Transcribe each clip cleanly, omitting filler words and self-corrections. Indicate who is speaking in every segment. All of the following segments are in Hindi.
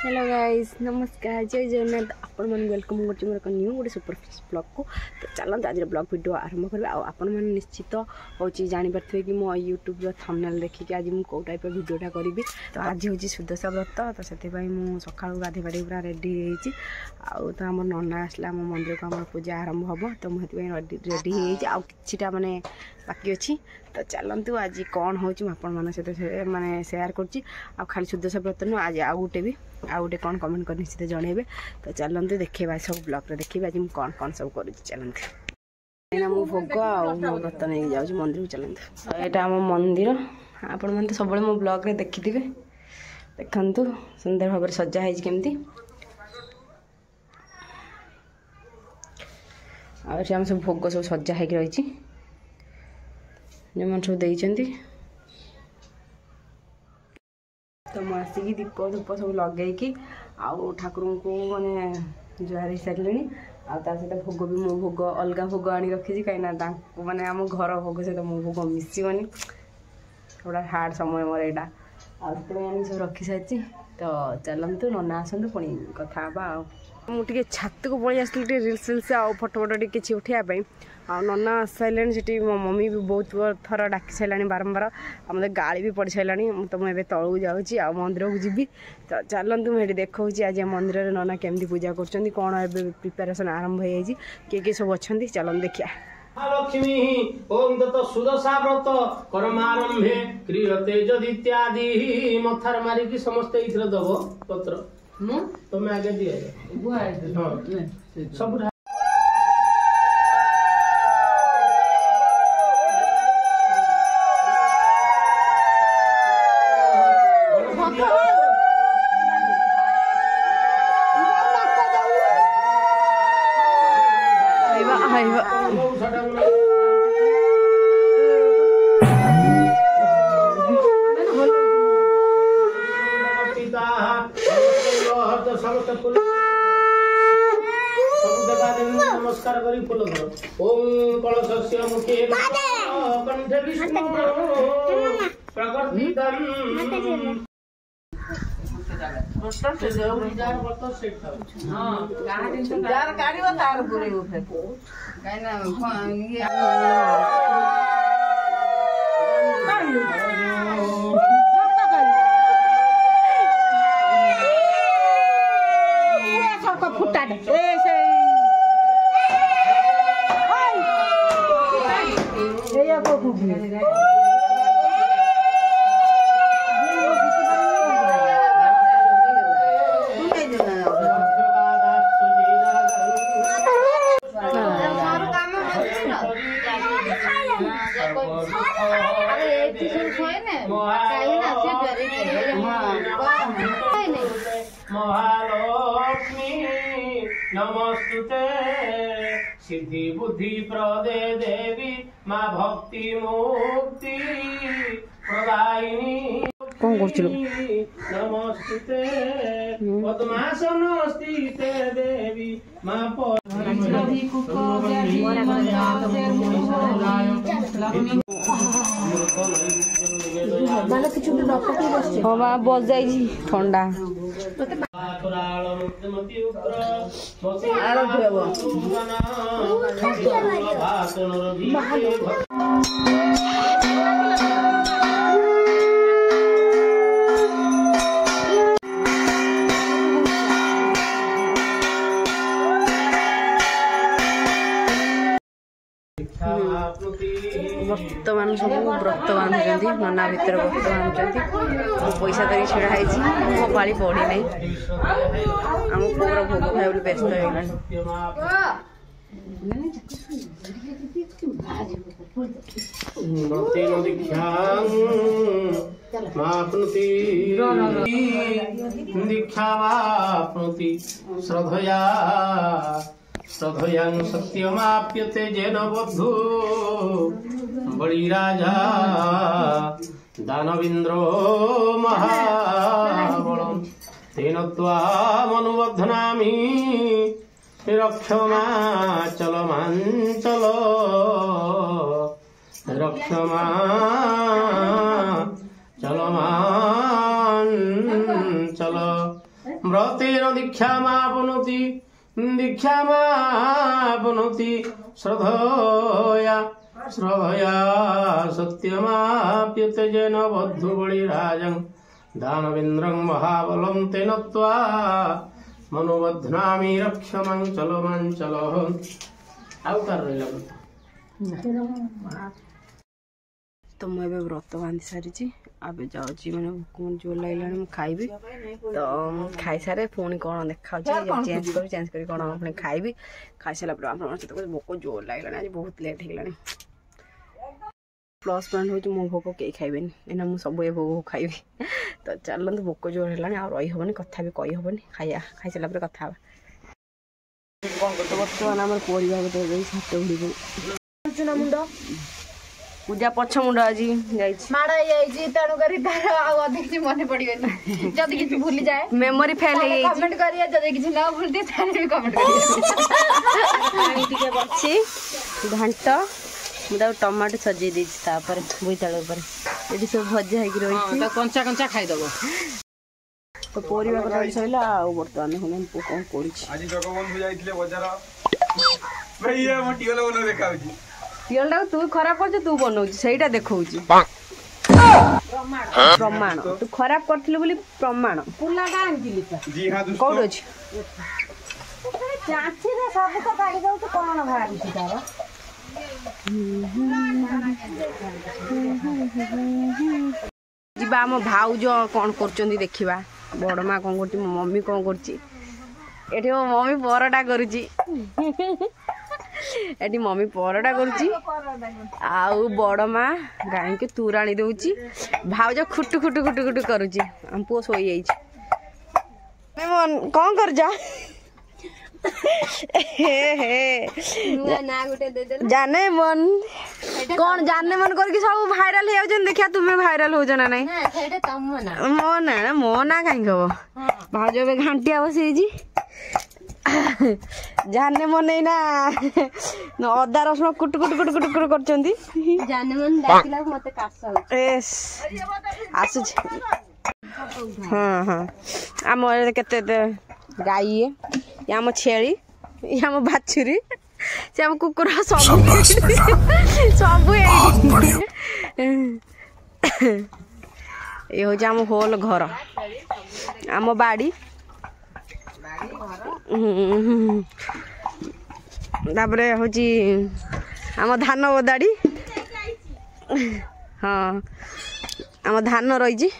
Speaker 1: हेलो गाइस नमस्कार जय जगन्नाथ आपण मैंने वेलकम कर मोर न्यू गोटे सुपरफिश ब्लॉग को। तो चलते आज ब्लॉग वीडियो आरंभ करवा। आपण मैंने निश्चित हूँ जापर कि मो यूट्यूब थंबनेल देखिए आज मुझे कौ टाइप वीडियोटा करी। तो आज हूँ सुदशा व्रत तो से मुझे सका गाधे पाड़ी पूरा रेडी हो तो आम नना आसला आम मंदिर को आम पूजा आरंभ हम तो मुझे रेडी होटा मानने बाकी अच्छी। तो चलतु आज कौन हो आपण सहित मानने सेयार कर खाली सुदशा व्रत नुह आज आउ गोटे कौन कमेंट कर निश्चित जनइबे। तो चलते देखा सब ब्लॉग देखिए आज मुझे कौन सब कर चलते मो भोग आ मो व्रत नहीं जाऊँ मंदिर को। चलते यहाँ आम मंदिर आपण मैंने तो सब मो ब्लॉग रे देखि थे देखु सुंदर भाव सजा है केमती आम सब भोग सब सजा है रही जो मन सब देती। तो मुझे आसिक दीप धूप सब लगे आउ ठाकुर को मैंने जुआर हो सारे सहित भोग भी मो भोग अलग भोग आनी रखी कहीं माने आम घर भोग सहित मो भोग मिसबनी थोड़ा हार्ड समय मोर यहाँ आनी सब रखी सारी। तो चलतु नना आसतु पुणी कथा मुझे छात को पलि आसती रिल्स फिल्स आ फोटो फोटो किसी उठाइवाई नना आस सारे से मो मम्मी भी बहुत थर डाक सारे बारंबार मत गाड़ी भी पड़ सारा तो मुझे तलू जाऊँगी आ मंदिर को जी। तो चलतु मुझे देखा आज मंदिर में नना केमती पूजा कर कौन ए प्रिपेरेसन आरंभ हो किए सब अच्छा चलते देखिए।
Speaker 2: लक्ष्मी ओम दत्त सुदशा व्रत कर्मारंभे क्रियते जदित्यादि मथार मारिकी समस्त इथर दबो पत्र तुम आगे दिए सब नमस्कार करी फूल ओम कलशस्य मुखे कंठे विष्णु प्रकृतिदं महालक्ष्मी नमस्तुते सिद्धि बुद्धि प्रदे देवी माँ भक्ति मुक्ति प्रदायिनी
Speaker 1: कौन कर
Speaker 2: नमस्तुते पद्मासन स्थिते देवी माँ
Speaker 1: हाँ बस जाइए ठंडा वर्तमान सब व्रत बांधुंट नना भर व्रत बांधुंट पैसा धरिक छड़ा मो पाली पड़ी ना आम पूरा भोग खाए व्यस्त हो
Speaker 2: दीक्षा श्रद्धया श्रद्धयां सत्यमाप्यते जेन बद्धु बलिराजा दानवीन्द्रो महाबलं तेन त्वामनुबध्नामि रक्षमाचल माञ्चल रक्षमाचल माञ्चल चल व्रतेन दीक्षामाप्नोति श्रद्धया सत्यमाप्यते येन बद्धुबलिराजं दानवेन्द्रं महाबलं तेन त्वा मनोबध्नामि रक्षमञ्चल आउ कार रहिला
Speaker 1: तो मुझे व्रत बांधि सारी अब जाऊँगी मैंने भूख जोर लगे मुझे खाइबी तो खाई सारे पुणी कौन देखा चेंज कर कौन पुणी खाइबी खाई सारा पर सहित भोक जोर लगे आज बहुत लेट हो गलानी प्लस पॉइंट हूँ मो भोक कई खाइबे एना मुझे सब भोग खाइबी तो चलते भोक जोर है रही हेनी कथा भी कही हेनी खाइया खाई सारा पर कथा बर्तमान आम परिवार छात उड़ी मुंड पूजा पछ मुंड आज
Speaker 3: माड़ तेणुक मन पड़े जदि किसी भूली जाए
Speaker 1: मेमोरी फेल हो
Speaker 3: कमेंट करिए जदि किसी न भूलती भी कमेंट करिए
Speaker 1: बच्ची घाट मुझे टमाटो सजे देपर बोईताल ये सब भजा हो रही
Speaker 3: कंचा कंचा खाईदेव
Speaker 1: तो परिवा कटा सैला बर्तमान हमें कौन कर टीएलटा तू खराब कर तू बनाऊ सहीटा देखा प्रमाण तू खराब करथिलु बोली प्रमाण
Speaker 3: पुलाटा आंकिली
Speaker 1: कौन अछि
Speaker 3: चाची रे सब तो काढी दउ तो कोन भारी तार
Speaker 1: जीवा आम भाउज कौन करचंदी देखिबा बड़ माँ कौन करची मो मम्मी कौन करची एठी मो मम्मी परोटा करूची एटी मम्मी परोटा करुची आउ बड़ माँ गाय के तुराणी दउची भाउज खुटु खुटु खुटु खुटु करुची हम पुओ सोई जाइछ मन कौन कर जा जाने मन कौन जाने मन करके सब भाइराल हो जान देखिया तुम्हें भाइराल हो जाना नहीं मो ना कहीं खब भाउज ए घंटिया बसई जाने मन ना अदा रसुण कुट कुट कुट कुट कुट करचंदी
Speaker 3: जाने मन डाकिला मते कास
Speaker 1: एस आसु हाँ हाँ आम केते गाई ये आम छेली ये आम बाछुरी से आम कुकुर सब सब ये हूँ आम होल घर आम बाड़ी तापरे हूँ आम धान बदाड़ी हाँ आम धान रही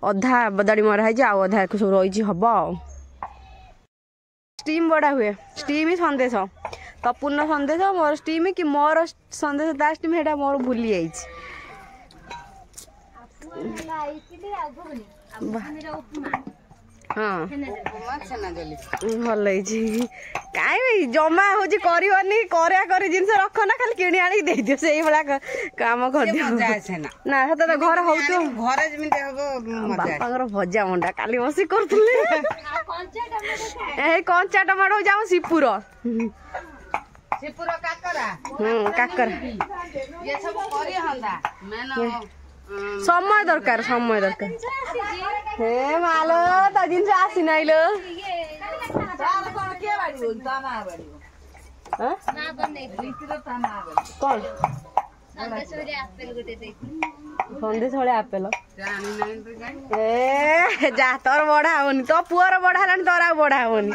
Speaker 1: अधा बदाड़ी मरा है अधा सब रही हम स्टीम बड़ा हुए स्टीम ही सन्देश तपूर्ण सन्देश मोर स्टीम कि मोर सन्देश ता स्टीम है मोर भूली जाइए हाँ भल कहीं जमा हूँ कर जिन रख ना खाली कि आनी दे दियो से काम कर ना सत तो घर हो बापा भजा मंडा काली बसी करुले कंचा टमाटो जाऊ सिपुर काकरा समय दरकार हे मालो तो जिन आसी ना लो कौन सन्देश भाई आपेल ए जा तोर बढ़ा होनी तो पुअर बढ़ा है तोर आ बढ़ा होनी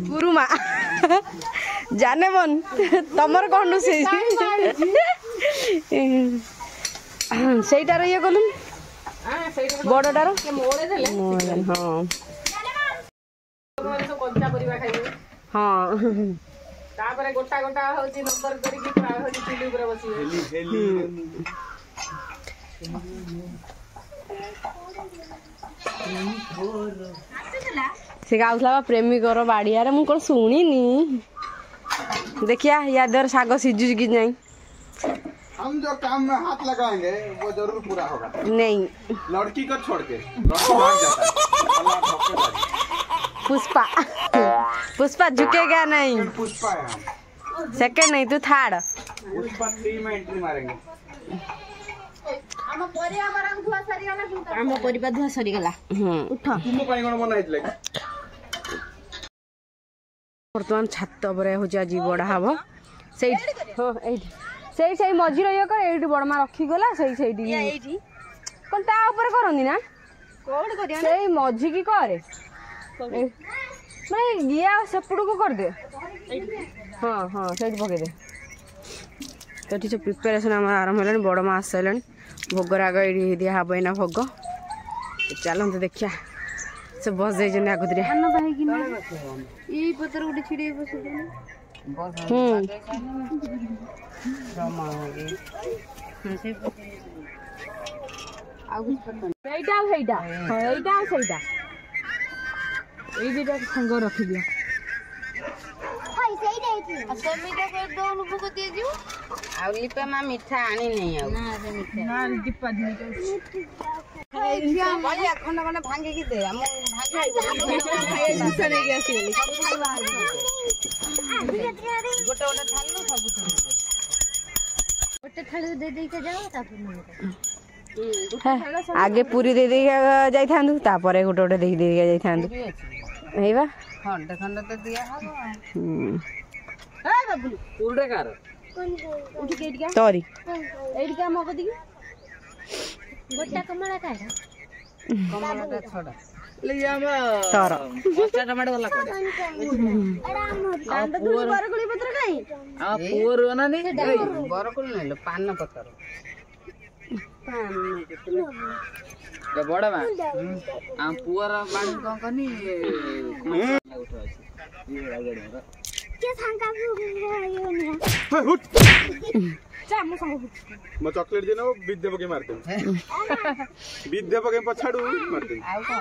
Speaker 1: गुरुमा जाने मन तमर कौन सेटार ये कलु बड़टार हाँ तापर गोटा गोटा होची नंबर करिकि प्राय होची चुली ऊपर बसी से गाउला प्रेमिकर बाड़िया मु कौन शुणी देखिया या दर साग सीझु कि नहीं
Speaker 4: हम जो काम में हाथ लगाएंगे वो जरूर पूरा होगा
Speaker 1: नहीं
Speaker 4: लड़की को छोड़ के लड़का भाग जाता है
Speaker 1: पुष्पा पुष्पा झुकेगा नहीं
Speaker 4: पुष्पा है
Speaker 1: सेकंड नहीं तू थर्ड
Speaker 4: पुष्पा 3 में एंट्री मारेंगे
Speaker 3: ଆମ ପରିବା ବରଂ ଧୁଆ ସରିଗଲା
Speaker 1: ଆମ ପରିବା ଧୁଆ ସରିଗଲା ଉଠ
Speaker 4: तुम पाई कोन बना हितले
Speaker 1: ବର୍ତ୍ତମାନ ଛାତ ଉପରେ ହଉଛି ଆଜି ବଢା ହବ ସେଇଠି ହଁ ଏଇଠି ସେଇ ମଝିରେ ଇଏ କର ଏଇଠି ବଡମା ରଖିଗଲା ସେଇଠି କଣ ତା ଉପରେ କରନ୍ତି ନା
Speaker 3: କୋଉଠି କରିବା
Speaker 1: ସେଇ ମଝିକି କରେ ମାନେ ଇଏ ସେପଟକୁ କରିଦେ ହଁ ହଁ ସେଇଠି ପକେଇଦେ ସେଠି ସବୁ ପ୍ରିପାରେସନ୍ ଆମର ଆରମ୍ଭ ହେଲାଣି ବଡମା ଆସି ସାରିଲାଣି ଭୋଗ ରାଗ ଏଇଠି ଦିଆହବ ଏଇନା ଭୋଗ ଚାଲନ୍ତୁ ଦେଖିବା ସେ ବସେଇଛନ୍ତି ଆଗତିରେ
Speaker 3: ଏଇ ପତ୍ର ଗୋଟେ ଛିଡେଇ ବସୁଛନ୍ତି
Speaker 1: ସେଇଟା ଆଉ ସେଇଟା ଏଇଟା ଆଉ ସେଇଟା ଏଇ ଦିଟା ସାଙ୍ଗ ରଖିଦିଅ ଆଉ ଲିପା ମା ମିଠା ଆଣିନି ଆଉ ଖଣ୍ଡ ଖଣ୍ଡ ଭାଙ୍ଗିକି ଦେ ଆମ ନେଇକି ଆସିଗଲି ଗୋଟେ ଥାଲୁ ସବୁ
Speaker 3: ଗୋଟେ ଥାଳି ଦେଇ ଦେଇକି ଯାଅ ତାପରେ
Speaker 1: ଆଗେ ପୁରୀ ଦେଇ ଦେଇକି ଯାଇଥାନ୍ତୁ ତାପରେ ଗୋଟେ ଗୋଟେ ଦେଇକି ଦେଇକି ଯାଇଥାନ୍ତୁ ହେଇବା ଖଣ୍ଡ ଖଣ୍ଡ ତ ଦିଆ ହବ ତରି
Speaker 3: ଏଇଠିକା ମୋ କତିକି ଗୋଟା କମଳା କାଢ
Speaker 1: କମଳଟା ଛଡା ତର ଟମାଟୋ ଗଲା ବରକୋଳି ପତ୍ର କାଇଁ ବରକୋଳି ନହେଲେ ପାନ ପତ୍ର
Speaker 5: ବଡ ମା ଆମ ପୁଅର ବାଣି କଣ କନି
Speaker 4: म चॉकलेट देना वो विद्या पके मारते विद्या पके पछाडू मारते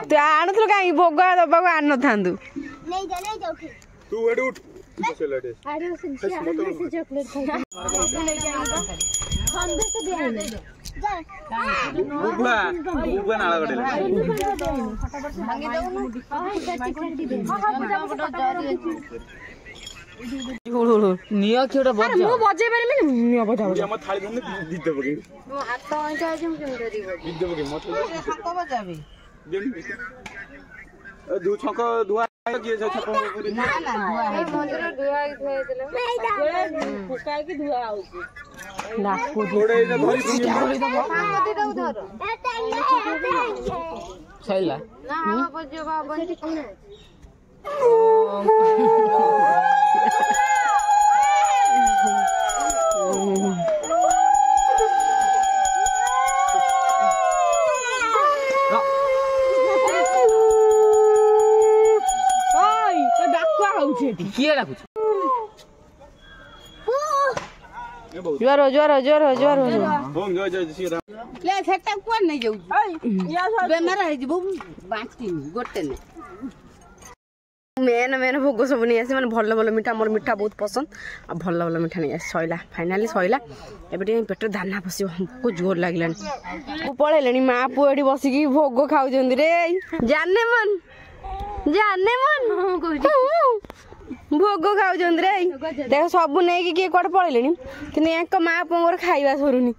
Speaker 1: तू आणुथुलु काई भोग दबाको आन नथांदु
Speaker 4: तू हेड उठ चॉकलेट बुबा बुबा नाला गडे
Speaker 5: नियो किटा बज
Speaker 1: मु बजे पारिमे नियो बजा
Speaker 4: हम थाली धने विद्या पके
Speaker 3: ମୋ ହାତ ଅଇଁଠା ଅଛି ମୁଁ କେମିତି ଧରିବ
Speaker 4: विद्या पके मत
Speaker 1: हाथ बजाबी
Speaker 4: दु छक धुआ किए छ छक
Speaker 1: ना ना
Speaker 3: ଏଇ ମନ୍ଦିର ଧୁଆ ହେଇଥିଲା
Speaker 1: फुकाई की धुआ आउची नाकू
Speaker 4: थोड़े इधर धरी
Speaker 3: ମନ୍ଦିରକୁ ଧର
Speaker 5: छैला
Speaker 3: ନା ହାवा ବଜିବ ବନ୍ଦି
Speaker 5: किए डाकुछ
Speaker 1: जोर जोर जोर जोर
Speaker 4: होम जय जय श्री राम
Speaker 1: ले सेटा कोन नै जाउ बेमार है जिबो बांटी गोटे ने मेन भोग सब नहीं आसे माने भल भल मिठा मोर मिठा बहुत पसंद आ भल भल मिठा नहीं आसे सइला फाइनली सइला एबे पेट दाना पसियो हमको जोर लागलानी को पळेलेनी मा पुएडी बसिकी भोग खाउ जंदी रे जाने मन भोग खाउ जंदी रे देख सब नै कि के कोड पळेलेनी कि एक मा पोर खाइबा सरुनी